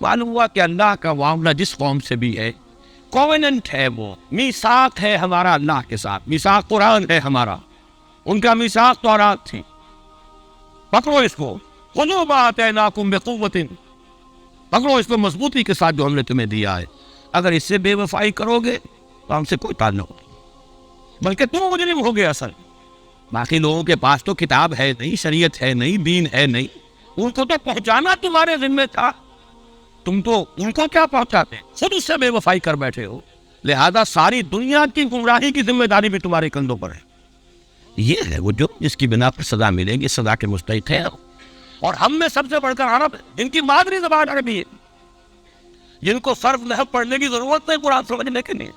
معلوم ہوا کہ اللہ کا معاملہ جس قوم سے بھی ہے کووننٹ ہے، وہ میثاق ہے ہمارا اللہ کے ساتھ، میثاق قرآن ہے ہمارا، ان کا میثاق تورات تھی، پکڑو اس کو، خذوا ما آتیناکم بقوۃ، پکڑو اس کو مضبوطی کے ساتھ جو ہم نے تمہیں دیا ہے، اگر اس سے بے وفائی کرو گے تو ہم سے کوئی تعلق نہیں، بلکہ تم مجرم ہو گے اصل۔ باقی لوگوں کے پاس تو کتاب ہے نہیں، شریعت ہے نہیں، دین ہے نہیں، ان کو تو پہنچانا تمہارے ذمہ تھا، تم تو ان کو کیا پہنچاتے، خود اس سے بے وفائی کر بیٹھے ہو، لہذا ساری دنیا کی گمراہی کی ذمہ داری بھی تمہارے کندھوں پر ہے۔ یہ ہے وہ جو جس کی بنا پر سزا ملے گی، سزا کے مستحق ہیں ہم، اور ہم میں سب سے بڑھ کر عرب ہے، جن کی مادری زبان عربی ہے، جن کو صرف نحو پڑھنے کی ضرورت نہیں قرآن سمجھنے کے لیے،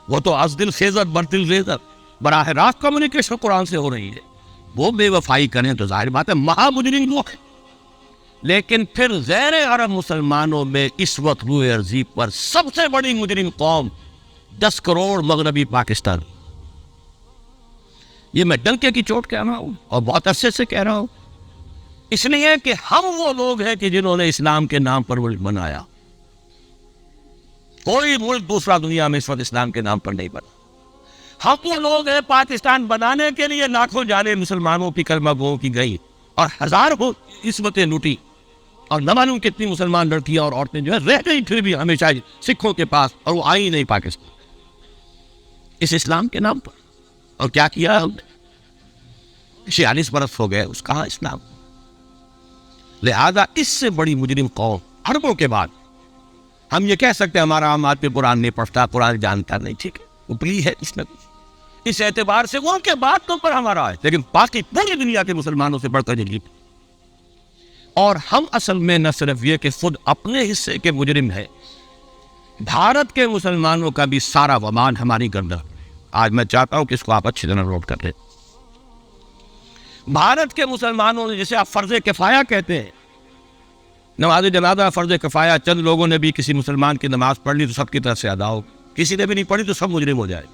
وہ تو از دل خیزت بر دل ریزت براہ راست کمیونیکیشن قرآن سے ہو رہی ہے، وہ بے وفائی کریں تو ظاہر بات ہے مہا مجرم لوگ ہیں۔ لیکن پھر غیر عرب مسلمانوں میں اس وقت روئے ارضی پر سب سے بڑی مجرم قوم 10 کروڑ مغربی پاکستان، یہ میں ڈنکے کی چوٹ کہہ رہا ہوں اور بہت عرصے سے کہہ رہا ہوں، اس لیے کہ ہم وہ لوگ ہیں کہ جنہوں نے اسلام کے نام پر ملک بنایا، کوئی ملک دوسرا دنیا میں اس وقت اسلام کے نام پر نہیں بنا، ہم وہ لوگ ہیں پاکستان بنانے کے لیے لاکھوں جانیں مسلمانوں کی کلمہ گوؤں کی گئی اور ہزاروں عصمتیں لوٹی، اور نہ معلوم کتنی مسلمان لڑکیاں اور عورتیں جو ہے رہ گئی پھر بھی ہمیشہ سکھوں کے پاس، اور وہ آئی نہیں پاکستان اس اسلام کے نام پر۔ اور کیا کیا ہم نے، 46 برس ہو گئے اس کہاں اسلام۔ لہذا اس سے بڑی مجرم قوم عربوں کے بعد ہم یہ کہہ سکتے ہیں ہمارا عام آدمی قرآن نہیں پڑھتا، قرآن جانتا نہیں، ٹھیک ہے وہ پلی ہے اس میں کچھ، اس اعتبار سے وہ کے بعد تو پر ہمارا ہے، لیکن باقی پوری دنیا کے مسلمانوں سے بڑھ کر جلیب، اور ہم اصل میں نہ صرف یہ کہ خود اپنے حصے کے مجرم ہیں، بھارت کے مسلمانوں کا بھی سارا وبال ہماری گردن۔ آج میں چاہتا ہوں کہ اس کو آپ اچھی طرح نوٹ کر لیں۔ بھارت کے مسلمانوں نے جسے آپ فرض کفایہ کہتے ہیں، نماز جنازہ فرض کفایہ، چند لوگوں نے بھی کسی مسلمان کی نماز پڑھ لی تو سب کی طرف سے ادا ہو، کسی نے بھی نہیں پڑھی تو سب مجرم ہو جائے،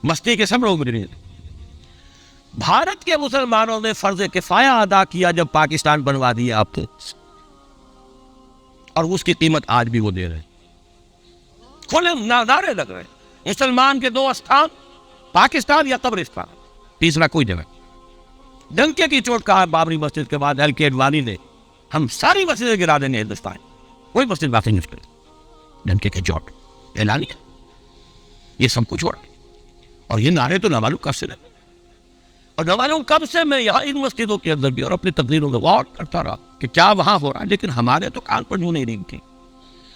مستی کے سب لوگ مجرم ہیں۔ بھارت کے مسلمانوں نے فرض کفایہ ادا کیا جب پاکستان بنوا دیا آپ کو، اور اس کی قیمت آج بھی وہ دے رہے ہیں، کھلے نعرے لگ رہے ہیں، مسلمان کے 2 استھان، پاکستان یا قبرستان، تیسرا کوئی جگہ۔ ڈنکے کی چوٹ کہا بابری مسجد کے بعد ایل کے اڈوانی نے، ہم ساری مسجدیں گرا دیں گے ہندوستان، کوئی مسجد باقی نہیں کرے، ڈنکے کی چوٹ اعلانیہ، یہ سب کچھ ہو رہا ہے، اور یہ نعرے تو نہ معلوم کب سے لگے، اور نہ معلوم کب سے میں یہاں ان مسجدوں کے اندر بھی اور اپنی تقریروں میں غور کرتا رہا کہ کیا وہاں ہو رہا ہے، لیکن ہمارے تو کان پر یوں نہیں رنگتی،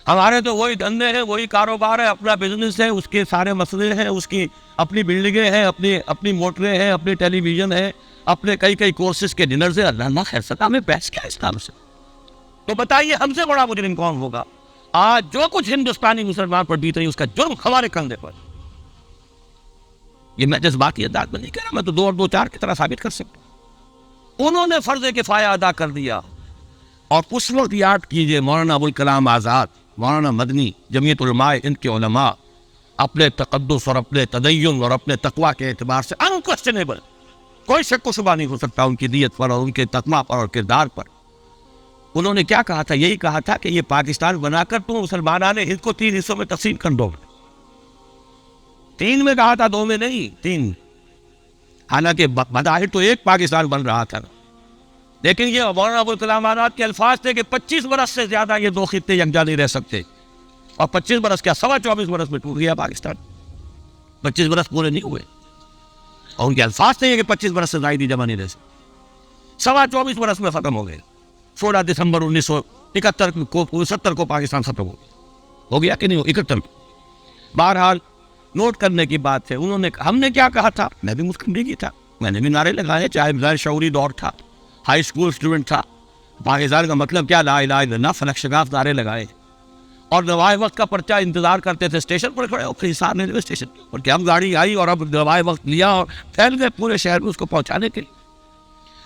ہمارے تو وہی دھندے ہیں، وہی کاروبار ہے، اپنا بزنس ہے، اس کے سارے مسئلے ہیں، اس کی اپنی بلڈنگیں ہیں، اپنی موٹریں ہیں، اپنے ٹیلی ویژن ہے، اپنے کئی کورسز کے ڈنرز ہیں، اللہ خیر ستا ہمیں بحث کیا ہے اسلام سے؟ تو بتائیے ہم سے بڑا مجرم کون ہوگا؟ آج جو کچھ ہندوستانی مسلمان پر بیت رہی اس کا جرم ہمارے کندھے پر۔ یہ میں جذباتی انداز میں نہیں کہہ رہا، میں تو 2 اور 2 4 کی طرح ثابت کر سکتا ہوں۔ انہوں نے فرض کفایہ ادا کر دیا، اور اس وقت یاد کیجئے مولانا ابوالکلام آزاد، مولانا مدنی، جمعیت علماء ہند کے علماء اپنے تقدس اور اپنے تدین اور اپنے تقویٰ کے اعتبار سے انکوسچنیبل، کوئی شک و شبہ نہیں ہو سکتا ان کی دیت پر اور ان کے تقویٰ پر اور کردار پر، انہوں نے کیا کہا تھا؟ یہی کہا تھا کہ یہ پاکستان بنا کر تم مسلمانان ہند کو 3 حصوں میں تقسیم کر دو۔ 3 میں کہا تھا، 2 میں نہیں، 3۔ حالانکہ بظاہر تو ایک پاکستان بن رہا تھا، لیکن یہ مولانا ابوالکلام آزاد کے الفاظ تھے کہ 25 برس سے زیادہ یہ 2 خطے یکجا نہیں رہ سکتے، اور 25 برس کیا 24.25 برس میں ٹوٹ گیا پاکستان، 25 برس پورے نہیں ہوئے، اور ان کے الفاظ تھے کہ 25 برس سے زائد جمع نہیں رہ سکتے، 24.25 برس میں ختم ہو گئے۔ 16 دسمبر 1971 کو پاکستان ختم ہو گیا کہ نہیں؟ 71 کو۔ بہرحال نوٹ کرنے کی بات ہے، انہوں نے، ہم نے کیا کہا تھا؟ میں بھی مسلم لیگی تھا، میں نے بھی نعرے لگائے، چاہے غیر شعوری دور تھا، ہائی اسکول اسٹوڈنٹ تھا، پاکستان کا مطلب کیا، لا الہ الا اللہ، فلک شگاف نعرے لگائے، اور نوائے وقت کا پرچہ انتظار کرتے تھے اسٹیشن پر کھڑے ہو کے، حصار ریلوے اسٹیشن پر، کہ ہم گاڑی آئی اور اب نوائے وقت لیا اور پھیل گئے پورے شہر میں اس کو پہنچانے کے لیے۔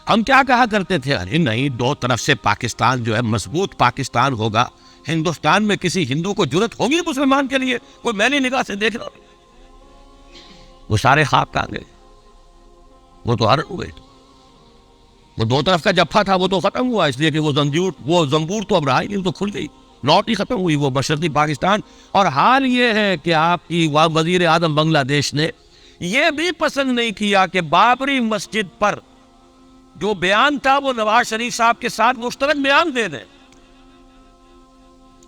ہم کیا کہا کرتے تھے؟ ارے نہیں، 2 طرف سے پاکستان جو ہے مضبوط پاکستان ہوگا، ہندوستان میں کسی ہندو کو جرت ہوگی مسلمان کے لیے کوئی میلی نگاہ سے دیکھ رہا؟ وہ سارے خواب کہاں گئے؟ وہ تو ہر ہوئے، وہ 2 طرف کا جفا تھا وہ تو ختم ہوا، اس لیے کہ وہ زنبور تو اب رہا ہی نہیں، تو کھل گئی۔ نوٹ ہی ختم ہوئی وہ مشرقی پاکستان. اور حال یہ ہے کہ آپ کی وزیر اعظم بنگلہ دیش نے یہ بھی پسند نہیں کیا کہ بابری مسجد پر جو بیان تھا وہ نواز شریف صاحب کے ساتھ مشترک بیان دے دیں.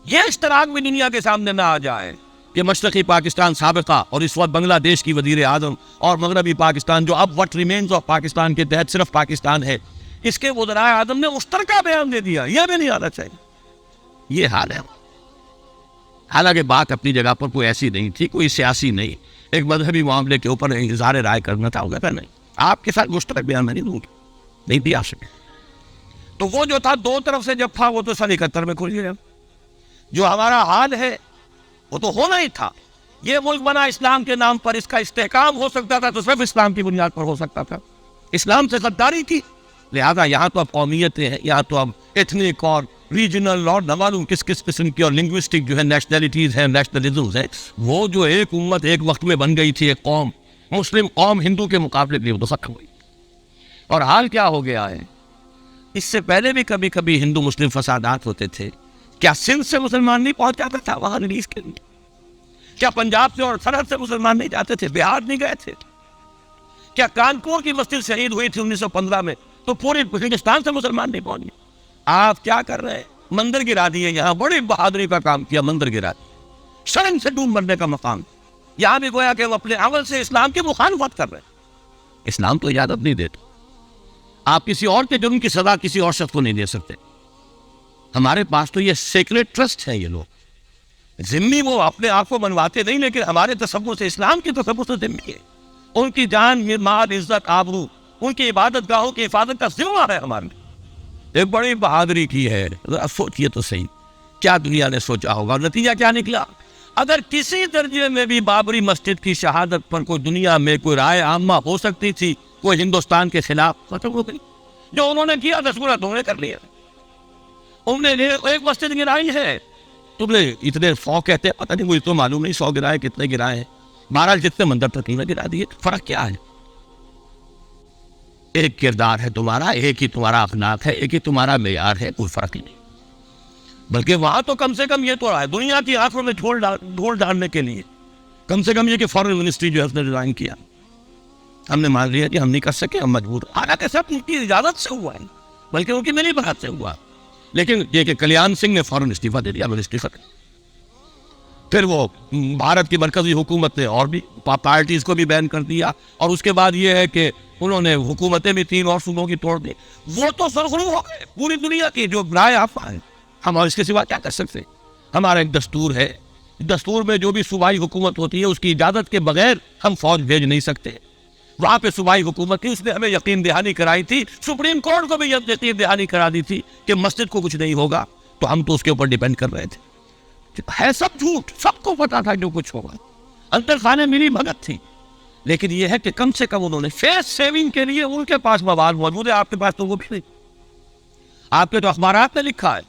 یہ اشتراک بھی دنیا کے سامنے نہ آ جائے کہ مشرقی پاکستان سابقہ اور اس وقت بنگلہ دیش کی وزیر اعظم اور مغربی پاکستان جو اب وٹ ریمینز آف پاکستان کے تحت صرف پاکستان ہے، اس کے وزرائے اعظم نے مشترکہ بیان دے دیا. یہ بھی نہیں آنا چاہیے. یہ حال ہے. حالانکہ بات اپنی جگہ پر کوئی ایسی نہیں تھی، کوئی سیاسی نہیں، ایک مذہبی معاملے کے اوپر اظہار رائے کرنا تھا. وغیرہ نہیں، آپ کے ساتھ مشترک بیان میں نہیں دوں گی، نہیں بھی آ سکے. تو وہ جو تھا دو طرف سے جب تھا وہ تو 71 میں کھل گیا. جو ہمارا حال ہے وہ تو ہونا ہی تھا. یہ ملک بنا اسلام کے نام پر، اس کا استحکام ہو سکتا تھا تو صرف اسلام کی بنیاد پر ہو سکتا تھا. اسلام سے غداری تھی. لہذا یہاں تو اب قومیتیں ہیں، یہاں تو اب ایتھنک اور ریجنل اور نہ معلوم کس کس قسم کی اور لنگوسٹک جو ہے نیشنلٹیز ہیں، نیشنلزمز ہیں. وہ جو ایک امت ایک وقت میں بن گئی تھی، ایک قوم، مسلم قوم ہندو کے مقابلے میں وہ تو ختم ہوئی. اور حال کیا ہو گیا ہے؟ اس سے پہلے بھی کبھی کبھی ہندو مسلم فسادات ہوتے تھے. کیا سندھ سے مسلمان نہیں پہنچ جاتا تھا وہاں ریلیز کے لیے؟ کیا پنجاب سے اور سرحد سے مسلمان نہیں جاتے تھے؟ بہار نہیں گئے تھے؟ کیا کانپور کی مسجد شہید ہوئی تھی 1915 میں تو پورے ہندوستان سے مسلمان نہیں پہنچ گئے؟ آپ کیا کر رہے ہیں؟ مندر گرا دیے. یہاں بڑی بہادری کا کام کیا، مندر گرا دیے. شرم سے ڈوب مرنے کا مقام. یہاں بھی گویا کہ وہ اپنے عمل سے اسلام کی مخالفت کر رہے ہیں. اسلام تو اجازت نہیں دیتا. آپ کسی اور کے جرم کی سزا کسی اور شخص کو نہیں دے سکتے. ہمارے پاس تو یہ سیکریٹ ٹرسٹ ہے. یہ لوگ ذمہ وہ اپنے آپ کو منواتے نہیں، لیکن ہمارے تصور سے، اسلام کی تصور سے ذمہ ہے. ان کی جان، مال، عزت، آبرو، ان کی عبادت گاہوں کی حفاظت کا ذمہ ہے ہمارے. ایک بڑی بہادری کی ہے. سوچئے تو صحیح کیا دنیا نے سوچا ہوگا. نتیجہ کیا نکلا؟ اگر کسی درجے میں بھی بابری مسجد کی شہادت پر کوئی دنیا میں کوئی رائے عامہ ہو سکتی تھی کوئی ہندوستان کے خلاف، ختم ہو گئی. جو انہوں نے کیا دسگنا تم نے کر لیا. انہوں نے ایک مسجد گرائی ہے، تم نے اتنے 100 کہتے ہیں، پتہ نہیں مجھے تو معلوم نہیں 100 گرائے کتنے گرائے ہیں. بہرحال جتنے مندر تک تم نے گرا دیے. فرق کیا ہے؟ ایک کردار ہے تمہارا، ایک ہی تمہارا اخلاق ہے، ایک ہی تمہارا معیار ہے. کوئی فرق ہی نہیں. بلکہ وہاں تو کم سے کم یہ تو رہا ہے دنیا کی آنکھوں میں ڈھول ڈالنے کے لیے کم سے کم یہ کہ فارن منسٹری جو ہے اس نے ڈیزائن کیا. ہم نے مان لیا کہ ہم نہیں کر سکے، ہم مجبور. حالانکہ سب ان کی اجازت سے ہوا ہے، بلکہ ان کی میری بات سے ہوا. لیکن یہ کہ کلیان سنگھ نے فوراً استعفیٰ دے دیا، منسٹری ختم. پھر وہ بھارت کی مرکزی حکومت نے اور بھی پارٹیز کو بھی بین کر دیا. اور اس کے بعد یہ ہے کہ انہوں نے حکومتیں بھی 3 اور صوبوں کی توڑ دی. وہ تو سرخرو ہو گئے پوری دنیا کی جو رائے آفا ہے. ہم اور اس کے سوا کیا کر سکتے؟ ہمارا ایک دستور ہے، دستور میں جو بھی صوبائی حکومت ہوتی ہے اس کی اجازت کے بغیر ہم فوج بھیج نہیں سکتے. وہاں پہ صوبائی حکومت تھی، اس نے ہمیں یقین دہانی کرائی تھی. سپریم کورٹ کو بھی یقین دہانی کرا دی تھی کہ مسجد کو کچھ نہیں ہوگا. تو ہم تو اس کے اوپر ڈیپینڈ کر رہے تھے. ہے سب جھوٹ، سب کو پتا تھا جو کچھ ہوگا. اندر خانے میری بھگت تھی. لیکن یہ ہے کہ کم سے کم انہوں نے فیس سیونگ کے لیے ان کے پاس مواد موجود ہے. آپ کے پاس تو وہ بھی نہیں. آپ کے تو اخبارات میں لکھا ہے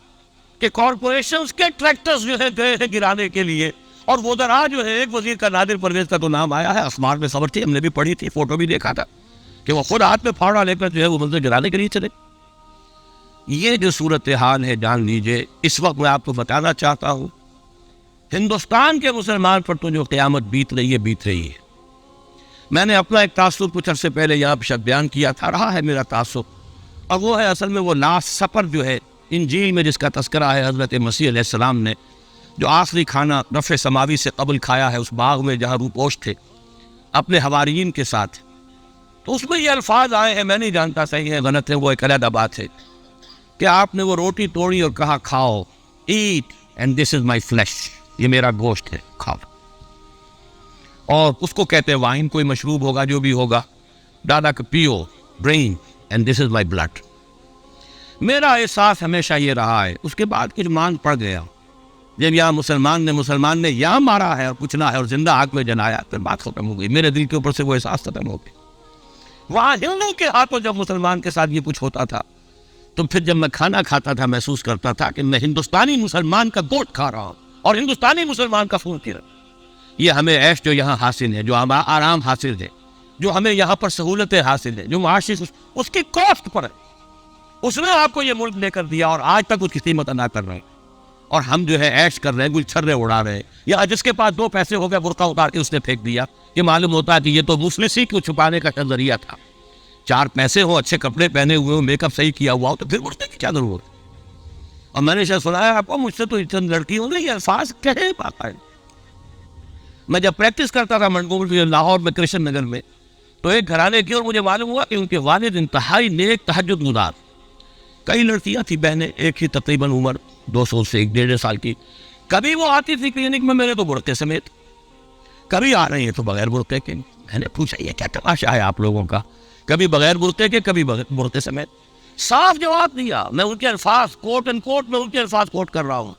کہ کارپوریشنز کے ٹریکٹرز جو ہے گئے ہیں گرانے کے لیے. اور وہ ذرا جو ہے ایک وزیر کا نادر پرویز کا تو نام آیا ہے، اخبار میں خبر تھی، ہم نے بھی پڑھی تھی، فوٹو بھی دیکھا تھا کہ وہ خود ہاتھ میں پھاوڑا لے کر جو ہے وہ منظر گرانے کے لیے چلے. یہ جو صورتحال ہے جان لیجئے. اس وقت میں آپ کو بتانا چاہتا ہوں ہندوستان کے مسلمان پر تو جو قیامت بیت رہی ہے. میں نے اپنا ایک تاثر کچھ عرصے پہلے یہاں پہ بیان کیا تھا، رہا ہے میرا تاثر. اور وہ ہے اصل میں وہ لاسٹ سپر جو ہے انجیل میں جس کا تذکرہ ہے حضرت مسیح علیہ السلام نے جو آخری کھانا رفع سماوی سے قبل کھایا ہے اس باغ میں جہاں روپوش تھے اپنے حواریین کے ساتھ. تو اس میں یہ الفاظ آئے ہیں، میں نہیں جانتا صحیح ہے غلط ہے، وہ ایک علیحدہ بات ہے کہ آپ نے وہ روٹی توڑی اور کہا کھاؤ، eat and this is my flesh, یہ میرا گوشت ہے، کھاؤ. اور اس کو کہتے ہیں وائن، کوئی مشروب ہوگا جو بھی ہوگا، دادا کا پیو، drink and this is my blood. میرا احساس ہمیشہ یہ رہا ہے. اس کے بعد کچھ مان پڑ گیا جب یہاں مسلمان نے یہاں مارا ہے اور کچلا ہے اور زندہ آگ میں جلایا، پھر بات ختم ہو گئی. میرے دل کے اوپر سے وہ احساس ختم ہو گیا. وہاں ہندو کے ہاتھوں جب مسلمان کے ساتھ یہ کچھ ہوتا تھا تو پھر جب میں کھانا کھاتا تھا محسوس کرتا تھا کہ میں ہندوستانی مسلمان کا گوشت کھا رہا ہوں اور ہندوستانی مسلمان کا خون پی رہا ہوں. یہ ہمیں عیش جو یہاں حاصل ہے، جو آرام حاصل ہے، جو ہمیں یہاں پر سہولتیں حاصل ہیں، جو معاشی اس کی کاسٹ پر ہے. اس نے آپ کو یہ ملک لے کر دیا اور آج تک اس کی قیمت ادا کر رہے ہیں. اور ہم جو ہے عیش کر رہے ہیں, گل چھرے اڑا رہے ہیں. یا جس کے پاس 2 پیسے ہو گئے برقع اتار کے اس نے پھینک دیا. یہ معلوم ہوتا ہے کہ یہ تو مفلسی کو چھپانے کا ذریعہ تھا. 4 پیسے ہو, اچھے کپڑے پہنے ہوئے ہو, میک اپ صحیح کیا ہوا ہو, تو پھر برقعے کی کیا ضرورت ہے؟ اور میں نے شاید سنا ہے آپ کو, مجھ سے تو چند لڑکیوں نے یہ الفاظ کہے پاتا ہے. میں جب پریکٹس کرتا تھا منگول لاہور میں کرشن نگر میں, تو ایک گھرانے کی, اور مجھے معلوم ہوا کہ ان کے والد انتہائی نیک تہجد گزار. کئی لڑکیاں تھیں بہنیں, ایک ہی تقریباً عمر 200 سے 1.5 سال کی. کبھی وہ آتی تھی کلینک میں میرے تو برقعے سمیت, کبھی آ رہی ہیں تو بغیر برقعے کے. میں نے پوچھا یہ کیا تماشا ہے آپ لوگوں کا, کبھی بغیر برقعے کے کبھی برقعے سمیت. صاف جواب دیا. میں ان کے الفاظ کوٹ اینڈ کوٹ میں ان کے الفاظ کوٹ کر رہا ہوں.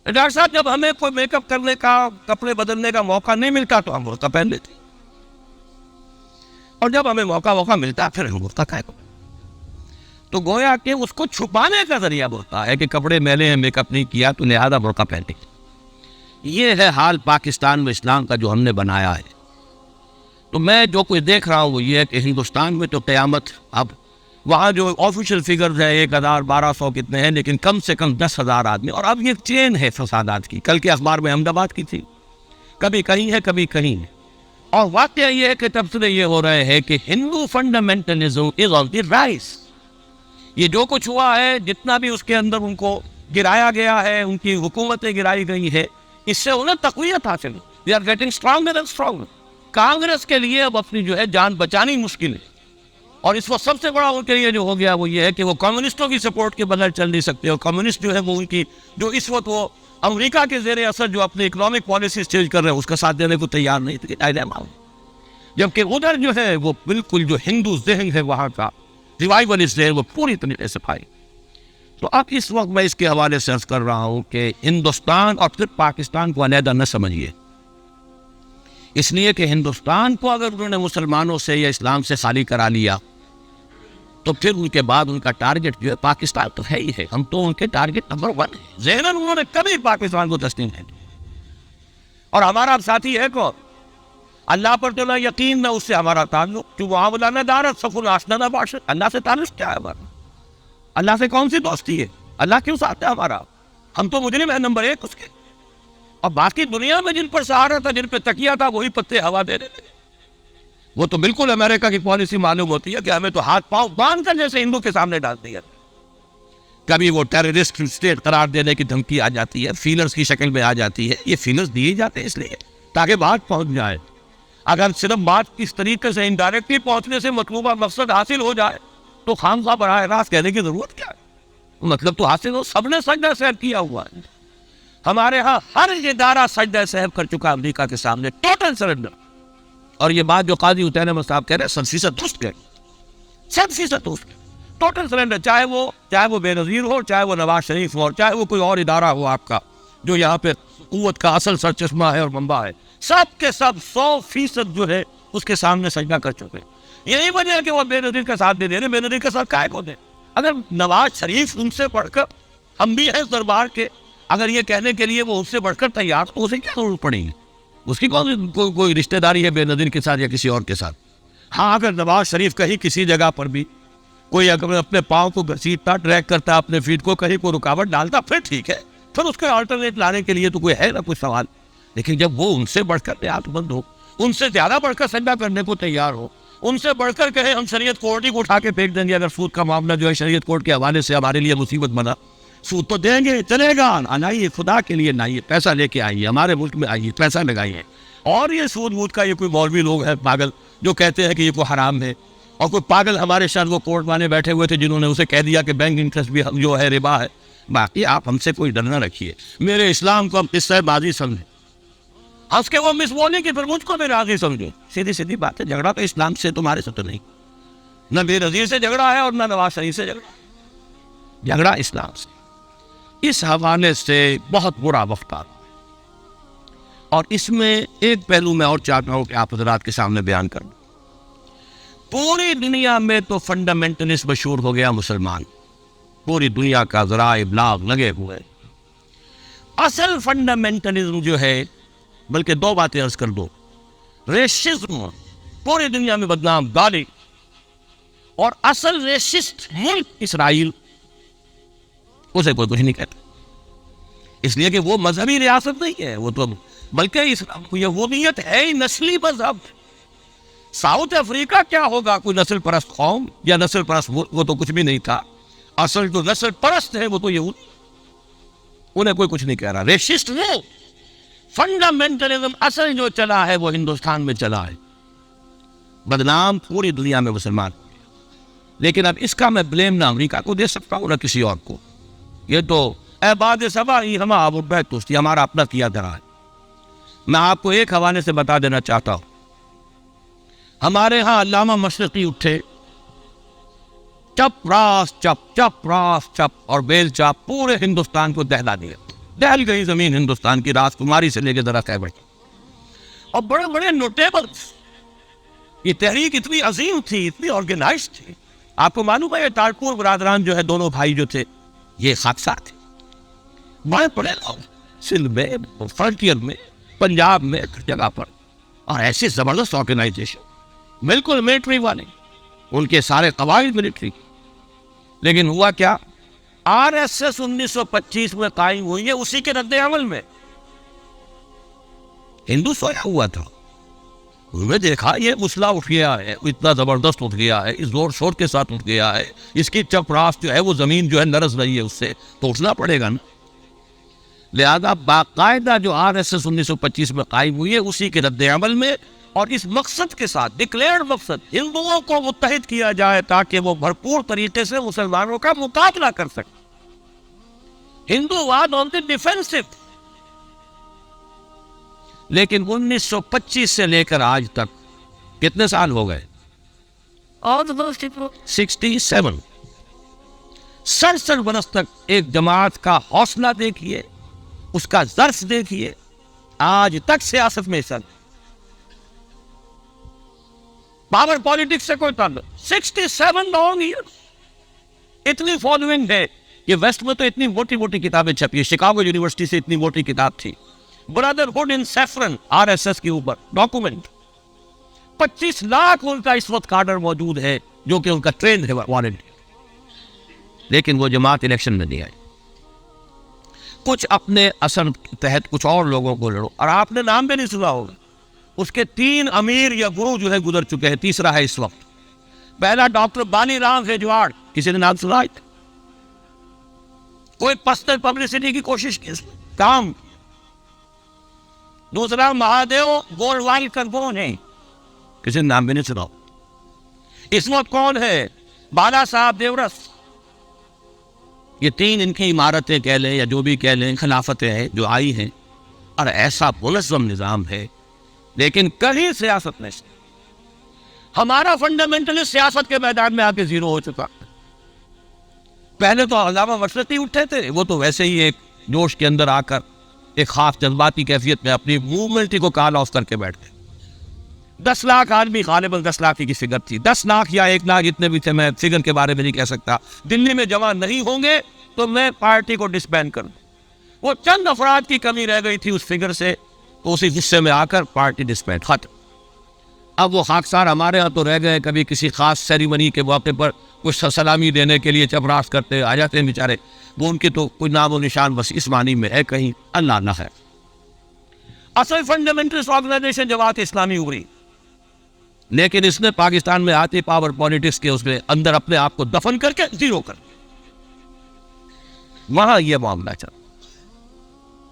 ڈاکٹر صاحب جب ہمیں کوئی میک اپ کرنے کا, کپڑے بدلنے کا موقع نہیں ملتا تو ہم برقعہ پہن لیتے, اور جب ہمیں موقع ملتا پھر ہم برقعہ کہے کو. تو گویا کہ اس کو چھپانے کا ذریعہ برقعہ ہے کہ کپڑے میلے ہیں, میک اپ نہیں کیا تو لہذا برقعہ پہنتے. یہ ہے حال پاکستان میں اسلام کا جو ہم نے بنایا ہے. تو میں جو کچھ دیکھ رہا ہوں وہ یہ ہے کہ ہندوستان میں تو قیامت, اب وہاں جو آفیشیل فگرز ہے 1000 1200 کتنے ہیں, لیکن کم سے کم 10,000 آدمی, اور اب یہ چین ہے فسادات کی. کل کے اخبار میں احمد آباد کی تھی, کبھی کہیں ہے کبھی کہیں ہے. اور واقعہ یہ ہے کہ تبصرے یہ ہو رہے ہیں کہ ہندو فنڈامنٹلزم از آن دی رائز. یہ جو کچھ ہوا ہے, جتنا بھی اس کے اندر ان کو گرایا گیا ہے, ان کی حکومتیں گرائی گئی ہے, اس سے انہیں تقویت حاصل ہے. They are getting stronger and stronger. Congress کے لیے اب اپنی جو ہے جان بچانی مشکل ہے, اور اس وقت سب سے بڑا ان کے لیے جو ہو گیا وہ یہ ہے کہ وہ کمیونسٹوں کی سپورٹ کے بغیر چل نہیں سکتے. اور کمیونسٹ جو ہے وہ ان کی جو اس وقت وہ امریکہ کے زیر اثر جو اپنے اکنامک پالیسیز چینج کر رہے ہیں اس کا ساتھ دینے کو تیار نہیں تھے. جبکہ ادھر جو ہے وہ بالکل جو ہندو ذہن ہے وہاں کا ریوائولسٹ ذہن وہ پوری طریقے سے پائے. تو اب اس وقت میں اس کے حوالے سے عرض کر رہا ہوں کہ ہندوستان اور پھر پاکستان کو علیحدہ نہ سمجھیے, اس لیے کہ ہندوستان کو اگر انہوں نے مسلمانوں سے یا اسلام سے خالی کرا لیا تو پھر ان کے بعد ان کا ٹارگٹ جو ہے پاکستان تو ہے ہی ہے. ہم تو ان کے ٹارگٹ نمبر 1 ہیں. ذہناً انہوں نے کبھی پاکستان کو تسلیم نہیں دیا. اور ہمارا ساتھی ہے کون؟ اللہ پر تو نہ یقین نہ اس سے ہمارا تعلق. جو معاملہ نہ دارت سفن آشنا نہ باشد. اللہ سے تعلق کیا ہے ہمارا؟ اللہ سے کون سی دوستی ہے؟ اللہ کیوں ساتھ ہے ہمارا؟ ہم تو مجرم ہے نمبر 1 اس کے. اور باقی دنیا میں جن پر سہارا تھا, جن پہ تکیہ تھا, وہی پتے ہوا دے رہے تھے. وہ تو بالکل امریکہ کی پالیسی معلوم ہوتی ہے کہ ہمیں تو ہاتھ پاؤں باندھ کر جیسے ہندو کے سامنے ڈال دیا. کبھی وہ ٹیررسٹ اسٹیٹ قرار دینے کی دھمکی آ جاتی ہے, فیلرز کی شکل میں آ جاتی ہے. یہ فیلرز دیے جاتے ہیں اس لیے تاکہ بات پہنچ جائے. اگر صرف بات اس طریقے سے انڈائریکٹلی پہنچنے سے مطلوبہ مقصد حاصل ہو جائے تو خامخواہ براہ راست کہنے کی ضرورت کیا ہے؟ مطلب تو حاصل ہو. سب نے سجدہ صاحب کیا ہوا ہے. ہمارے ہاں ہر ادارہ سجدہ صاحب کر چکا امریکہ کے سامنے, ٹوٹل سرنڈر. اور یہ بات جو قاضی حسین احمد صاحب کہہ رہے ہیں 100% درست ہے, 100% درست ہے. ٹوٹل سرنڈر, چاہے وہ بے نظیر ہو, چاہے وہ نواز شریف ہو, اور چاہے وہ کوئی اور ادارہ ہو آپ کا جو یہاں پہ قوت کا اصل سر چشمہ ہے اور منبع ہے, سب کے سب 100% جو ہے اس کے سامنے سجدہ کر چکے. یہی وجہ ہے کہ وہ بے نظیر کا ساتھ دے رہے. بے نظیر کا ساتھ کائے کو دیں؟ اگر نواز شریف ان سے بڑھ کر, ہم بھی ہیں دربار کے, اگر یہ کہنے کے لیے وہ اس سے بڑھ کر تیار تو اسے کیا ضرورت پڑے گی؟ اس کی کوئی رشتہ داری ہے بے نظیر کے ساتھ یا کسی اور کے ساتھ؟ ہاں اگر نواز شریف کہیں کسی جگہ پر بھی کوئی اگر اپنے پاؤں کو گھسیٹتا, ٹریک کرتا, اپنے فیٹ کو کہیں کوئی رکاوٹ ڈالتا, پھر ٹھیک ہے, پھر اس کے آلٹرنیٹ لانے کے لیے تو کوئی ہے نا کوئی سوال. لیکن جب وہ ان سے بڑھ کر دیہات بند ہو, ان سے زیادہ بڑھ کر سجدہ کرنے کو تیار ہو, ان سے بڑھ کر کہے ہم شریعت کوڈ ہی کو اٹھا کے پھینک دیں گے, اگر سود کا معاملہ جو ہے شریعت کوڈ کے حوالے سے ہمارے لیے مصیبت بنا, سود تو دیں گے, چلے گا, آئیے خدا کے لیے نہ, پیسہ لے کے آئیے, ہمارے ملک میں آئیے, پیسہ لگائیے. اور یہ سود وود کا یہ کوئی مولوی لوگ ہیں پاگل جو کہتے ہیں کہ یہ کوئی حرام ہے, اور کوئی پاگل ہمارے شاید وہ کورٹ والے بیٹھے ہوئے تھے جنہوں نے اسے کہہ دیا کہ بینک انٹرسٹ بھی جو ہے ربا ہے. باقی آپ ہم سے کوئی ڈر نہ رکھیے. میرے اسلام کو ہم اس سے بازی سمجھیں, ہنس کے وہ مس بولیں کہ پھر مجھ کو بھی راضی سمجھیں. سیدھی بات ہے. جھگڑا تو اسلام سے تمہارے سے تو نہیں, نہ بے نظیر سے جھگڑا ہے اور نہ نواز شریف سے جھگڑا اسلام سے. اس حوالے سے بہت برا وقت آ رہا ہے. اور اس میں ایک پہلو میں اور چاہتا ہوں کہ آپ حضرات کے سامنے بیان کروں. پوری دنیا میں تو فنڈامنٹلسٹ مشہور ہو گیا مسلمان, پوری دنیا کا ذرائع ابلاغ لگے ہوئے. اصل فنڈامنٹلزم جو ہے, بلکہ 2 باتیں عرض کر دو, ریشزم پوری دنیا میں بدنام گالی, اور اصل ریشسٹ ملک اسرائیل, اسے کوئی کچھ نہیں کہتا. اس لیے کہ وہ مذہبی ریاست نہیں ہے، وہ تو بلکہ یہودیت ہے ہی نسلی مذہب۔ ساؤتھ افریقہ کیا ہوگا، کوئی نسل پرست قوم یا نسل پرست ملک؟ وہ تو کچھ بھی نہیں تھا۔ اصل جو نسل پرست ہے وہ تو یہود، انہیں کوئی کچھ نہیں کہہ رہا۔ ریشسٹ وہ فنڈامنٹلزم اصل جو چلا ہے وہ ہندوستان میں چلا ہے، بدنام پوری دنیا میں مسلمان۔ لیکن اب اس کا میں بلیم نہ امریکہ کو دے سکتا ہوں نہ کسی اور کو، یہ تو احباد سبا ہی ہم آب توستی ہمارا اپنا کیا دھرا ہے۔ میں آپ کو ایک حوالے سے بتا دینا چاہتا ہوں، ہمارے ہاں علامہ مشرقی اٹھے، چپ راس چپ چپ راس چپ اور بیل چاپ پورے ہندوستان کو دہلا دیا، دہل گئی زمین ہندوستان کی، راج کماری سے لے کے ذرا خیبر، اور بڑے بڑے نوٹیبل۔ یہ تحریک اتنی عظیم تھی، اتنی آرگنائز تھی۔ آپ کو معلوم ہے یہ تارپور برادران جو ہے، دونوں بھائی جو تھے، یہ خاکسار تھے، بڑے بڑے لوگ، سندھ میں، فرنٹیئر میں، پنجاب میں، ہر جگہ پر، اور ایسی زبردست آرگنائزیشن، بالکل ملٹری والے، ان کے سارے قواعد ملٹری۔ لیکن ہوا کیا، آر ایس ایس 1925 میں قائم ہوئی ہے، اسی کے رد عمل میں ہندو سویا ہوا تھا۔ انہوں نے دیکھا یہ مسئلہ اٹھ گیا ہے، اتنا زبردست اٹھ گیا ہے، اس زور شور کے ساتھ اٹھ گیا ہے، اس کی چپ راست جو ہے وہ زمین جو ہے لرز رہی ہے، اس سے تو اٹھنا پڑے گا نا۔ لہذا باقاعدہ جو آر ایس ایس 1925 میں قائم ہوئی ہے، اسی کے رد عمل میں، اور اس مقصد کے ساتھ، ڈکلیئرڈ مقصد، ہندوؤں کو متحد کیا جائے تاکہ وہ بھرپور طریقے سے مسلمانوں کا مقابلہ کر سکے۔ ہندو واد آن دی ڈیفینسو۔ لیکن 1925 سے لے کر آج تک کتنے سال ہو گئے؟ 67۔ 67 برس تک ایک جماعت کا حوصلہ دیکھیے، اس کا ظرف دیکھیے، آج تک سیاست میں حصہ نہیں، پاور پالیٹکس سے کوئی تعلق۔ 67 لانگ ایئرس، اتنی فالوئنگ ہے کہ ویسٹ میں تو اتنی موٹی موٹی کتابیں چھپی ہے، شکاگو یونیورسٹی سے اتنی موٹی کتاب تھی، برادرہڈ ان سیفرن، آر ایس ایس کے اوپر ڈاکومنٹ۔ 25 لاکھ ان کا اس وقت کارڈر موجود ہے جو کہ ان کا ٹرین ہے، وارنٹ۔ لیکن وہ جماعت الیکشن میں نہیں آئی۔ کچھ اپنے اثر تحت کچھ اور لوگوں کو لڑو، اور آپ نے نام بھی نہیں سنا ہوگا، اس کے 3 امیر یا گرو جو ہے گزر چکے ہیں، تیسرا ہے اس وقت۔ پہلا ڈاکٹر بانی رام ہیجواڑ، کسی نے نام سنا ہے؟ کوئی پرسنل پبلسٹی کی کوشش کی، کام۔ دوسرا مہادیو گولوالکر کون ہے؟ کسی نے نام بھی نہیں سنا۔ اس وقت کون ہے؟ بالا صاحب دیورس۔ یہ 3 ان کی عمارتیں کہہ لیں یا جو بھی کہہ لیں، خلافتیں ہیں جو آئی ہیں، اور ایسا منظم نظام ہے، لیکن کہیں سیاست نہیں۔ ہمارا فنڈامنٹلسٹ سیاست کے میدان میں آ کے زیرو ہو چکا۔ پہلے تو علامہ مشرقی اٹھے تھے، وہ تو ویسے ہی ایک جوش کے اندر آ کر ایک خاص جذباتی کیفیت میں اپنی موومنٹ کو کال آف کر کے بیٹھ گئے۔ 10 لاکھ آدمی، غالباً 10 لاکھ کی فگر تھی، 10 لاکھ یا 1 لاکھ اتنے بھی تھے، میں فگر کے بارے میں نہیں کہہ سکتا، دلی میں جمع نہیں ہوں گے تو میں پارٹی کو ڈسبینڈ کروں۔ وہ چند افراد کی کمی رہ گئی تھی اس فگر سے، تو اسی حصے میں آ کر پارٹی ڈسبینڈ، ختم۔ اب وہ خاکسار ہمارے ہاں تو رہ گئے، کبھی کسی خاص سیریمنی کے موقع پر کچھ سلامی دینے کے لیے چپراس کرتے آ جاتے ہیں بیچارے، وہ ان کی تو کوئی نام و نشان بس اس معنی میں ہے کہیں، اللہ نہ ہے۔ اصل فنڈامنٹلسٹ آرگنائزیشن جماعت اسلامی ابھری، لیکن اس نے پاکستان میں آتی پاور پالیٹکس کے اس میں اندر اپنے آپ کو دفن کر کے زیرو کر، وہاں یہ معاملہ چل۔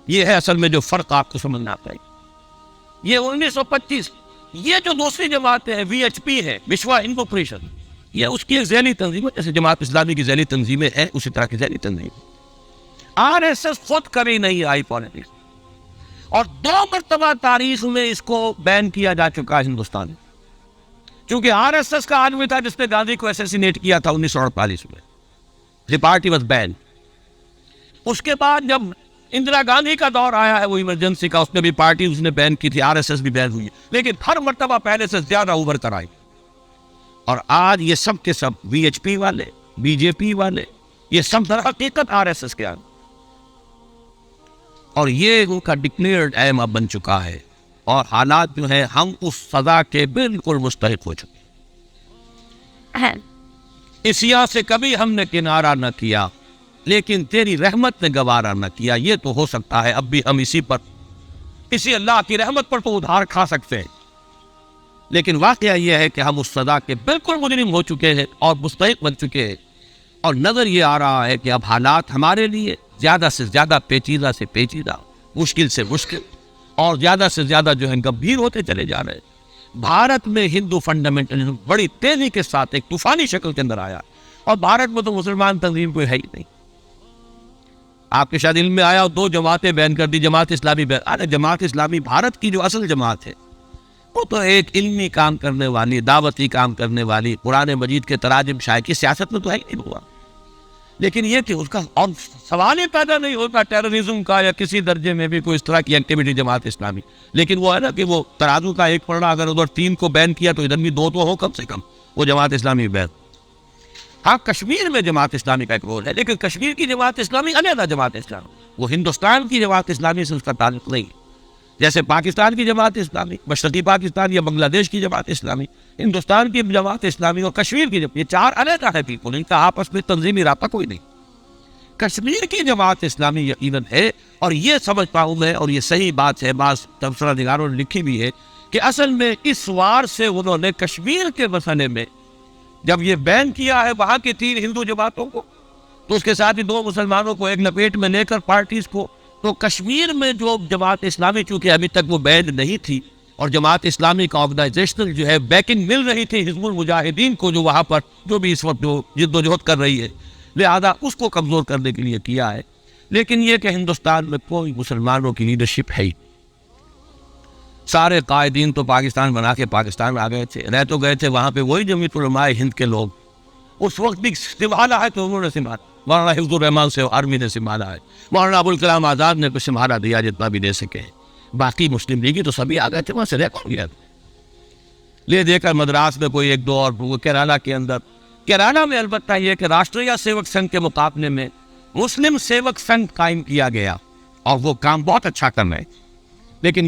یہ ہے اصل میں جو فرق آپ کو سمجھنا آتا ہے۔ یہ 1925، یہ جو دوسری جماعتیں ہیں، وی ایچ پی ہے، وشوا ہندو پریشد، یہ اس کی ایک ذیلی تنظیم ہے، جیسے جماعت اسلامی کی ذیلی تنظیمیں ہیں، اسی طرح کی ذیلی تنظیم۔ آر ایس ایس خود کبھی نہیں آئی پالیٹکس، اور 2 مرتبہ تاریخ میں اس کو بین کیا جا چکا ہے ہندوستان میں، کیونکہ آر ایس ایس کا آدمی تھا جس نے گاندھی کو ایسیسینیٹ کیا تھا 1948 میں، دی پارٹی واز بین۔ اس کے بعد جب اندرا گاندھی کا دور آیا ہے وہ ایمرجنسی کا، اس میں بھی پارٹی اس نے بین کی تھی، آر ایس ایس بھی بین ہوئی، لیکن ہر مرتبہ پہلے سے زیادہ ابھر کر آئی۔ اور آج یہ سب کے سب وی ایچ پی والے، بی جے پی والے، یہ سب در حقیقت آر ایس ایس کے آگے، اور یہ ان کا ڈکلیئرڈ ایم اب بن چکا ہے، اور حالات جو ہیں ہم اس سزا کے بالکل مستحق ہو چکے۔ اس یہاں سے کبھی ہم نے کنارہ نہ کیا، لیکن تیری رحمت نے گوارا نہ کیا. یہ تو ہو سکتا ہے اب بھی ہم اسی اللہ کی رحمت پر تو ادھار کھا سکتے ہیں. لیکن واقعہ یہ ہے کہ ہم اس سزا کے بالکل مجرم ہو چکے ہیں اور مستحق بن چکے ہیں. اور نظر یہ آ رہا ہے کہ اب حالات ہمارے لیے زیادہ سے زیادہ پیچیدہ سے پیچیدہ، مشکل سے مشکل اور زیادہ سے زیادہ جو ہے گمبھیر ہوتے چلے جا رہے ہیں. بھارت میں ہندو فنڈامنٹلزم بڑی تیزی کے ساتھ ایک طوفانی شکل کے اندر آیا، اور بھارت میں تو مسلمان تنظیم کوئی ہے ہی نہیں. آپ کے شاید علم میں آیا 2 جماعتیں بین کر دی. جماعت اسلامی بین. ارے جماعت اسلامی بھارت کی جو اصل جماعت ہے وہ تو ایک علمی کام کرنے والی، دعوتی کام کرنے والی، قرآن مجید کے تراجم شائع کی سیاست میں تو ہے ہی نہیں ہوا. لیکن یہ کہ اس کا اور سوال ہی پیدا نہیں ہوتا ٹیررزم کا یا کسی درجے میں بھی کوئی اس طرح کی ایکٹیویٹی جماعت اسلامی. لیکن وہ ہے نا کہ وہ ترازو کا ایک پڑا، اگر ادھر 3 کو بین کیا تو ادھر بھی 2 تو ہو کم سے کم. وہ جماعت اسلامی بین. ہاں کشمیر میں جماعت اسلامی کا ایک رول ہے، لیکن کشمیر کی جماعت اسلامی علیحدہ جماعت اسلامی، وہ ہندوستان کی جماعت اسلامی سے اس کا تعلق نہیں. جیسے پاکستان کی جماعت اسلامی، مشرقی پاکستان یا بنگلہ دیش کی جماعت اسلامی، ہندوستان کی جماعت اسلامی اور کشمیر کی یہ 4 علیحدہ ہے بالکل، ان کا آپس میں تنظیمی رابطہ کوئی نہیں. کشمیر کی جماعت اسلامی یقیناً ہے، اور یہ سمجھتا ہوں میں، اور یہ صحیح بات ہے، بعض تبصرہ نگاروں نے لکھی بھی ہے کہ اصل میں اس وار سے انہوں نے کشمیر کے مسئلے میں جب یہ بین کیا ہے وہاں کی 3 ہندو جماعتوں کو، تو اس کے ساتھ ہی 2 مسلمانوں کو ایک لپیٹ میں لے کر پارٹیز کو، تو کشمیر میں جو جماعت اسلامی چونکہ ابھی تک وہ بین نہیں تھی، اور جماعت اسلامی کا آرگنائزیشنل جو ہے بیکنگ مل رہی تھی حزب المجاہدین کو، جو وہاں پر جو بھی اس وقت جو جد و جہد کر رہی ہے، لہذا اس کو کمزور کرنے کے لیے کیا ہے. لیکن یہ کہ ہندوستان میں کوئی مسلمانوں کی لیڈرشپ ہے ہی. سارے قائدین تو پاکستان بنا کے پاکستان آ گئے تھے، رہ تو گئے تھے وہاں پہ وہی جمعیت علماء ہند کے لوگ. اس وقت بھی سنبھالا ہے تو انہوں نے سنبھالا، مولانا حفظ الرحمان سے آرمی نے سنبھالا ہے، مولانا ابوالکلام آزاد نے کچھ سنبھالا دیا جتنا بھی دے سکے. باقی مسلم لیگی تو سبھی آ گئے تھے وہاں سے رہ کر گیا لے دے کر. مدراس میں کوئی 1-2 اور کیرالہ کے اندر. کیرالہ میں البتہ یہ کہ راشٹریہ سیوک سنگھ کے مقابلے میں مسلم سیوک سنگھ قائم کیا گیا، اور وہ کام بہت اچھا کر رہے ہیں. لیکن